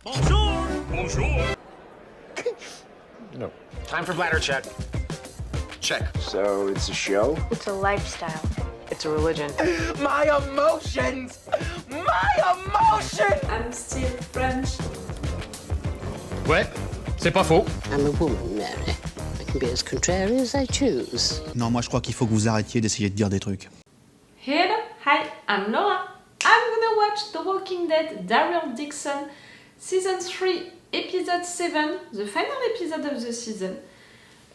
Bonjour! Bonjour! No. Time for bladder check. Check. So it's a show? It's a lifestyle. It's a religion. My emotions! My emotions! I'm still French. Ouais, c'est pas faux. I'm a woman, Mary. I can be as contrary as I choose. Non, moi je crois qu'il faut que vous arrêtiez d'essayer de dire des trucs. Hello, hi, I'm Laura. I'm gonna watch The Walking Dead Daryl Dixon, Season 3, Episode 7, the final episode of the season.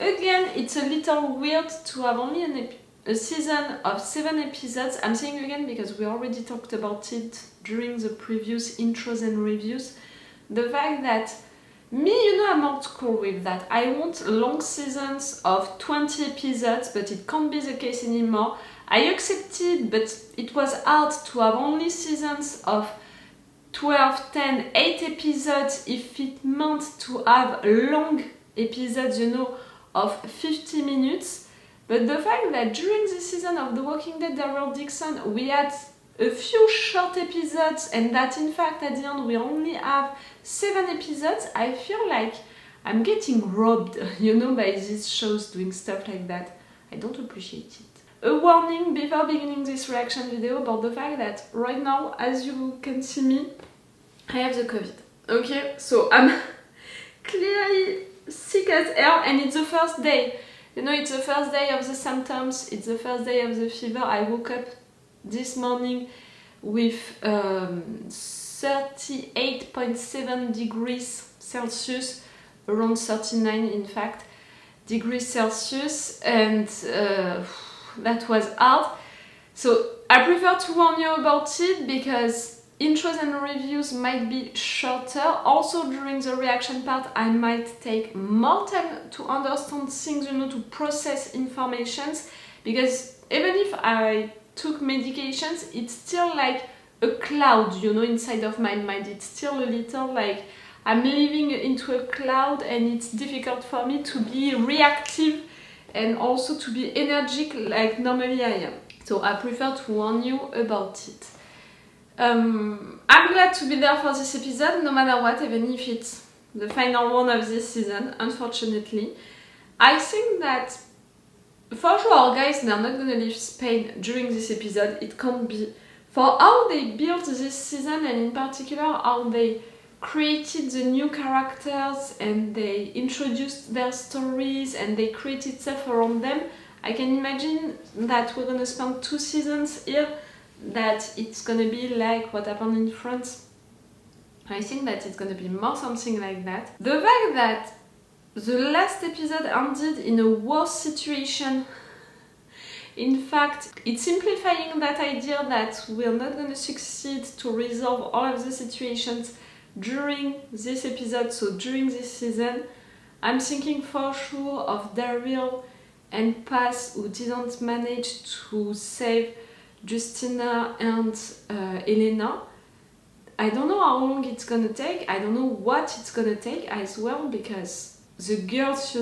Again, it's a little weird to have only a season of 7 episodes. I'm saying again because we already talked about it during the previous intros and reviews. The fact that I'm not cool with that. I want long seasons of 20 episodes, but it can't be the case anymore. I accepted, but it was hard to have only seasons of 12, 10, 8 episodes if it meant to have long episodes, of 50 minutes. But the fact that during the season of The Walking Dead Daryl Dixon we had a few short episodes and that in fact at the end we only have 7 episodes, I feel like I'm getting robbed, by these shows doing stuff like that. I don't appreciate it. A warning before beginning this reaction video about the fact that right now, as you can see me, I have the COVID. Okay, so I'm clearly sick as hell and it's the first day. It's the first day of the symptoms, it's the first day of the fever. I woke up this morning with 38.7 degrees Celsius, around 39 in fact, degrees Celsius, and that was hard. So I prefer to warn you about it because intros and reviews might be shorter. Also during the reaction part I might take more time to understand things, to process informations, because even if I took medications, it's still like a cloud, inside of my mind. It's still a little like I'm living into a cloud and it's difficult for me to be reactive and also to be energetic like normally I am. So I prefer to warn you about it. I'm glad to be there for this episode, no matter what, even if it's the final one of this season, unfortunately. I think that for sure, guys, they're not gonna leave Spain during this episode. It can't be. For how they built this season and in particular how they created the new characters and they introduced their stories and they created stuff around them, I can imagine that we're gonna spend 2 seasons here, that it's gonna be like what happened in France. I think that it's gonna be more something like that. The fact that the last episode ended in a worse situation, in fact, it's simplifying that idea that we're not gonna succeed to resolve all of the situations during this episode, so during this season. I'm thinking for sure of Daryl and Paz, who didn't manage to save Justina and Elena. I don't know how long it's gonna take, I don't know what it's gonna take as well, because the girls,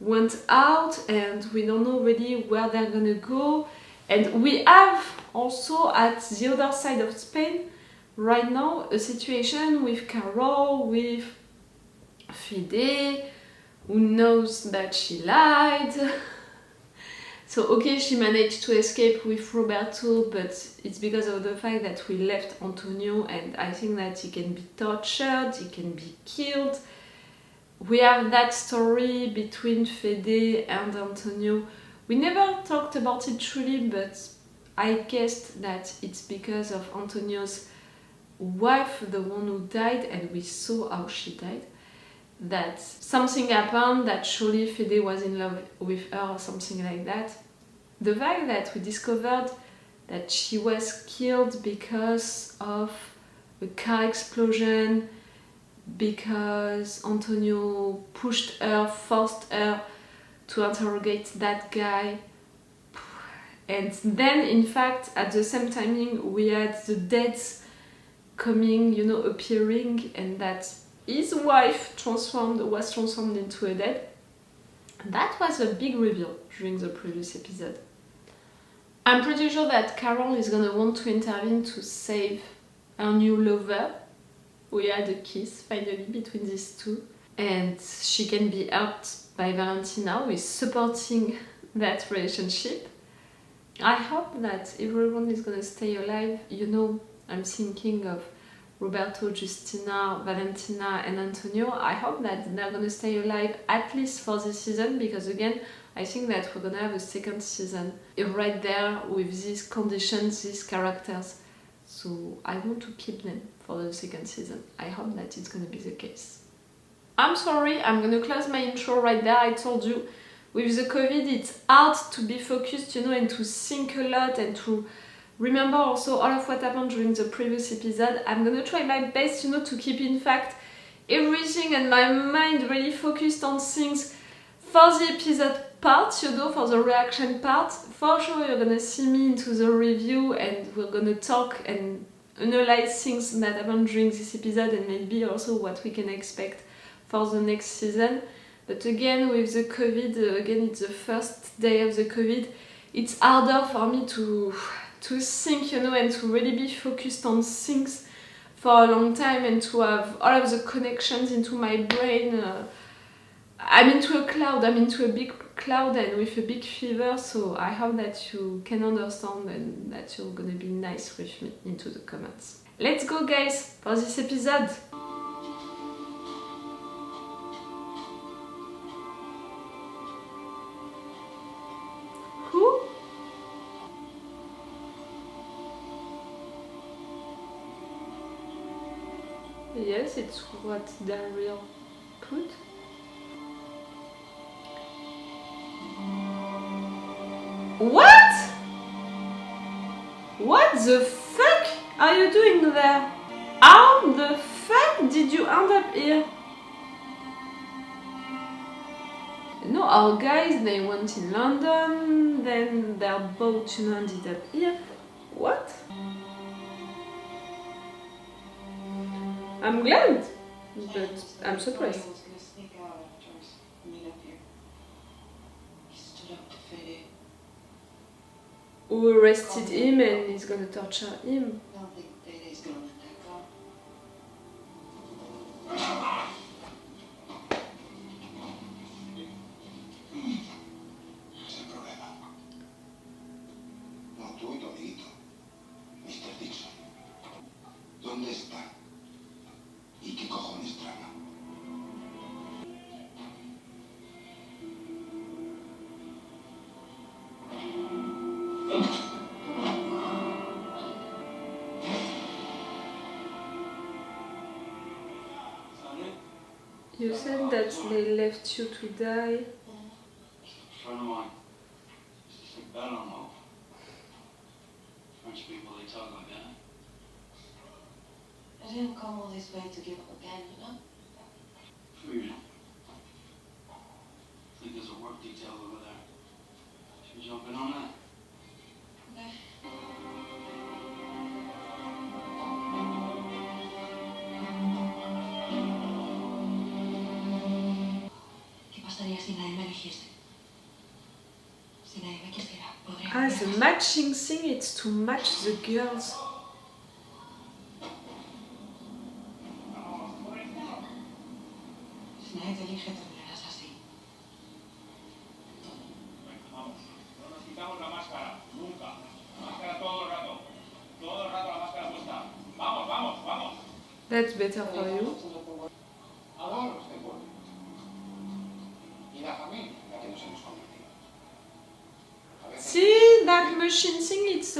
went out and we don't know really where they're gonna go. And we have also at the other side of Spain right now a situation with Carol, with Fede, who knows that she lied. So okay, she managed to escape with Roberto, but it's because of the fact that we left Antonio, and I think that he can be tortured, he can be killed. We have that story between Fede and Antonio. We never talked about it truly, but I guessed that it's because of Antonio's wife, the one who died, and we saw how she died. That something happened, that surely Fede was in love with her or something like that. The fact that we discovered that she was killed because of a car explosion, because Antonio pushed her, forced her to interrogate that guy. And then, in fact, at the same timing, we had the deaths coming, appearing, and that his wife was transformed into a dead. That was a big reveal during the previous episode. I'm pretty sure that Carol is gonna want to intervene to save her new lover, we had a kiss finally between these two, and she can be helped by Valentina with supporting that relationship. I hope that everyone is gonna stay alive. You know, I'm thinking of Roberto, Justina, Valentina and Antonio. I hope that they're gonna stay alive at least for this season, because again, I think that we're gonna have a second season right there with these conditions, these characters. So I want to keep them for the second season. I hope that it's gonna be the case. I'm sorry, I'm gonna close my intro right there. I told you, with the COVID, it's hard to be focused, you know, and to think a lot and to remember also all of what happened during the previous episode. I'm gonna try my best, you know, to keep in fact everything and my mind really focused on things for the episode part, you know, for the reaction part. For sure you're gonna see me into the review and we're gonna talk and analyze things that happened during this episode and maybe also what we can expect for the next season. But again, with the COVID, again it's the first day of the COVID, it's harder for me to think, you know, and to really be focused on things for a long time and to have all of the connections into my brain. I'm into a cloud, I'm into a big cloud and with a big fever, so I hope that you can understand and that you're gonna be nice with me into the comments. Let's go guys for this episode! Who? Yes, it's what Daryl put. What? What the fuck are you doing there? How the fuck did you end up here? No, our guys, they went in London, then their boat, you know, ended up here. What? I'm glad, but I'm surprised. Who arrested him and is gonna torture him? No, tú y tu amiguito, Mr. Dixon. ¿Dónde está? ¿Y qué cojones trama? You said that they left you to die. Friend of mine. I don't know. French people, they talk like that. I didn't come all this way to give up again, you know? Freedom. I think there's a work detail over there. Should we jump in on that? Okay. ¿Qué pasaría si nadie me eligiese? Si nadie me quisiera, podría Ah, the matching thing, it's to match the girls. Si nadie te elige, terminarás así. Vamos, no nos quitamos la máscara, nunca. La máscara todo el rato. Todo el rato la máscara puesta. Vamos, vamos, vamos. That's better for you. Ahora los tengo. Y la familia en la que nos hemos convertido. A veces See, that machine thing, it's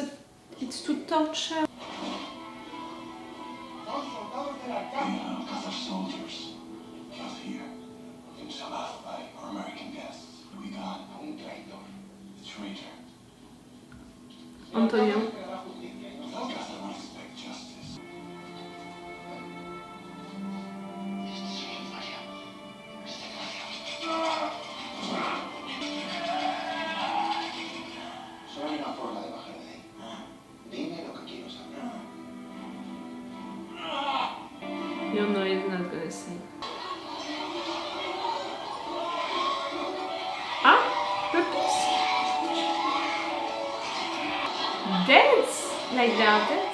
to torture. son soldados de la Alcázar. Alcázar soldiers. Killed here. In Solaz by our American guests. We got a un traidor. The traitor. Antonio. Alcázar will expect justice. Solo hay una forma de bajar de ahí. Dime lo que quiero saber. You know he's not gonna say. Ah, puppies. Dead? Like they are dead?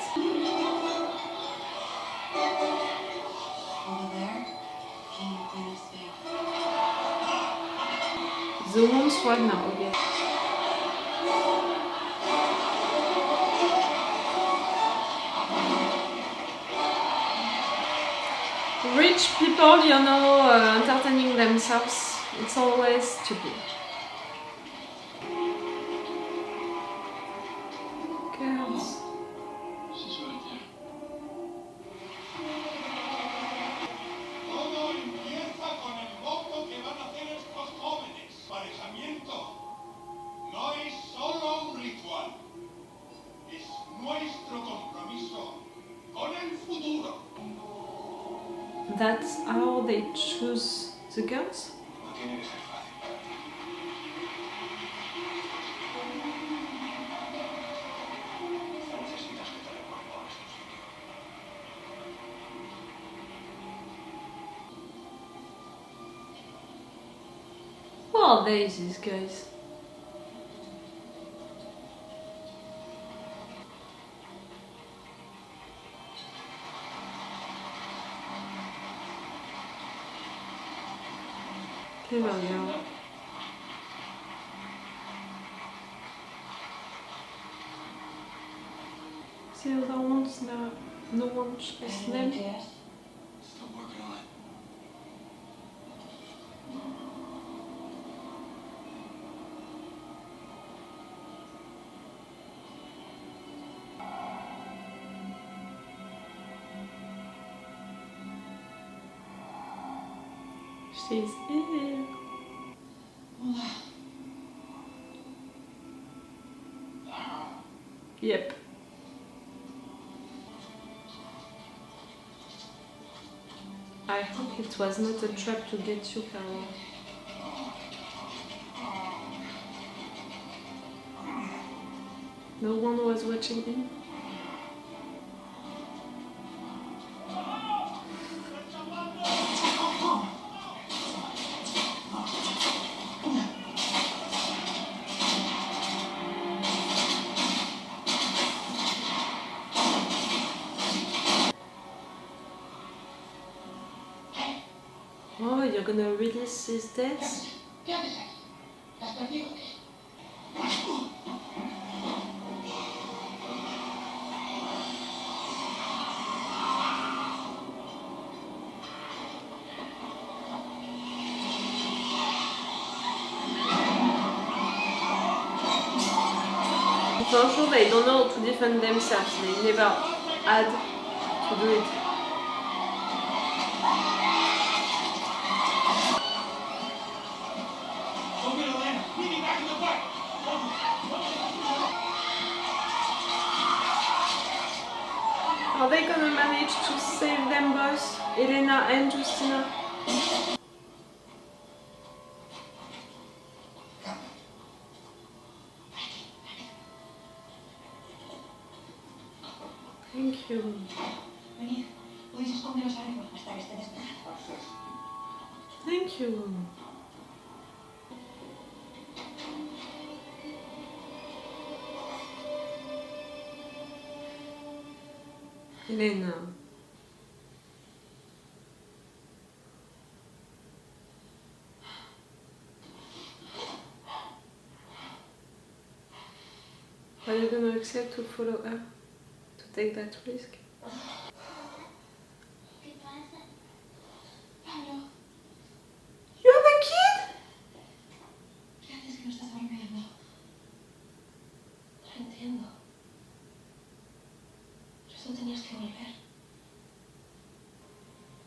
The woman's one now, okay. Rich people, you know, entertaining themselves, it's always stupid. Girls. She's right there. Todo empieza con el voto que van a hacer estos jóvenes. Parejamiento no es solo un ritual, es nuestro compromiso con el futuro. That's how they choose the girls? No tiene que ser fácil para ti. No necesitas que te recuerde dónde es tu sitio. Who are they, these guys? Clever girl. The other ones now, no one's listening. Still working on it. She's ill. Yep. I hope it was not a trap to get you, Carol. No one was watching him. Oh, you're gonna release his deaths? ¿Qué haces aquí? ¿Te has perdido o qué? For sure, they don't know how to defend themselves. They never had to do it. Are they gonna manage to save them both, Elena and Justina? Thank you. Venid, podéis esconderos arriba hasta que esté despejado. Thank you. Elena. Are you gonna accept to follow her? To take that risk? ¿Qué pasa? Pablo, You have a kid? ¿qué haces que no estás durmiendo? No lo entiendo. Por eso tenías que volver.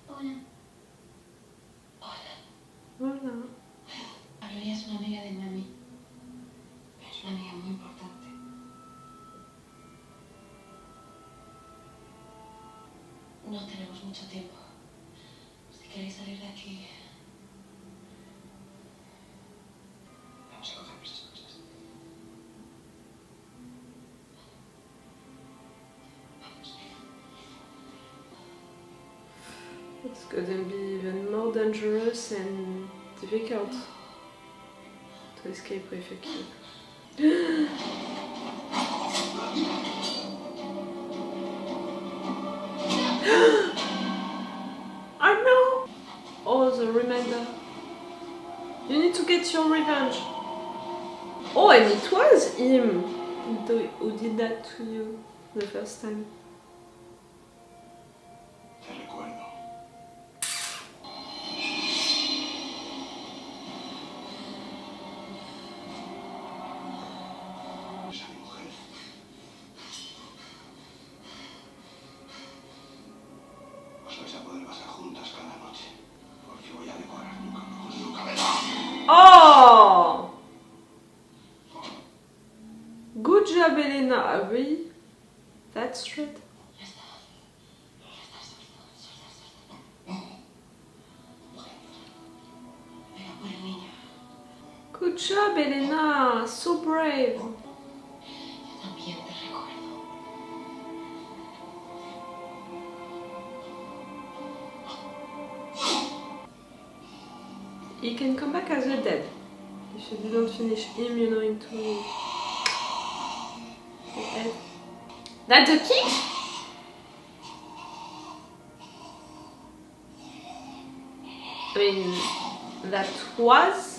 Hola. Hola. Hola. Pablo, ella es una amiga de mami. Pero es una amiga muy importante. No tenemos mucho tiempo. Si queréis salir de aquí... Vamos a coger esas cosas. It's gonna be even more dangerous and difficult to escape with a kid. I know! Oh, the reminder. You need to get your revenge. Oh, and it was him who did that to you the first time. Te recuerdo. Esa mi mujer. Os vais a poder pasar juntas cada noche. Porque voy a decorar tu cama con su cabeza. Oh! Good job, Elena. Really? That's straight. Good job, Elena. So brave. También te recuerdo. He can come back as a dead. If you don't finish him, you know, into the head. That's a kick? I mean, that was